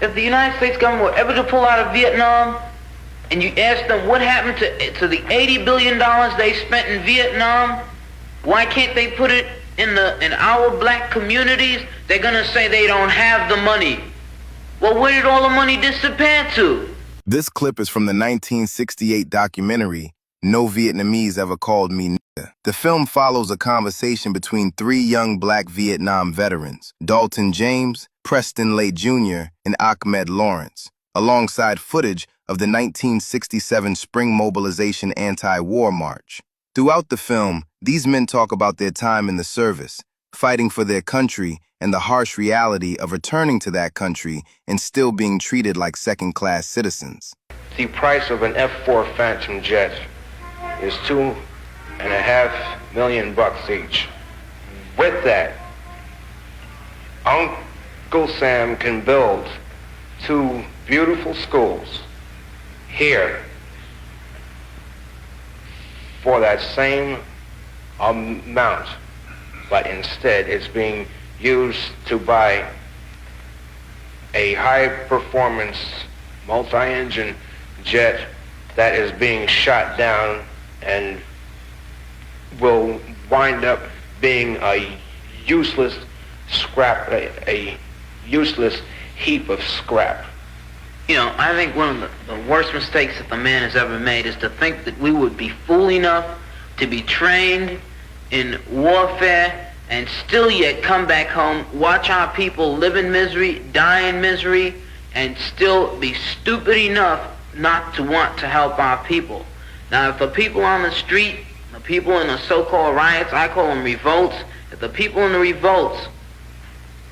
If the United States government were ever to pull out of Vietnam, and you ask them what happened to the $80 billion they spent in Vietnam, why can't they put it in our black communities? They're gonna say they don't have the money. Well, where did all the money disappear to? This clip is from the 1968 documentary, No Vietnamese Ever Called Me Nigger. The film follows a conversation between three young black Vietnam veterans, Dalton James, Preston Lay Jr., and Akmed Lorence, alongside footage of the 1967 Spring Mobilization anti-war march. Throughout the film, these men talk about their time in the service, fighting for their country, and the harsh reality of returning to that country and still being treated like second-class citizens. The price of an F-4 Phantom jet is $2.5 million each. With that, Uncle Sam can build 2 beautiful schools here for that same amount, but instead it's being used to buy a high-performance multi-engine jet that is being shot down and will wind up being a useless scrap, a useless heap of scrap. You know, I think one of the worst mistakes that the man has ever made is to think that we would be fool enough to be trained in warfare and still yet come back home, watch our people live in misery, die in misery, and still be stupid enough not to want to help our people. Now, if the people on the street, the people in the so-called riots, I call them revolts, if the people in the revolts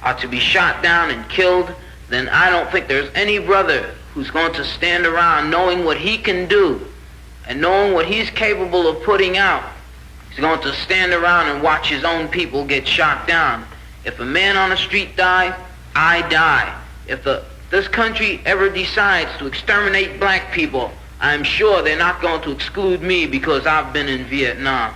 are to be shot down and killed, then I don't think there's any brother who's going to stand around knowing what he can do and knowing what he's capable of putting out. He's going to stand around and watch his own people get shot down. If a man on the street dies, I die. If this country ever decides to exterminate black people, I'm sure they're not going to exclude me because I've been in Vietnam.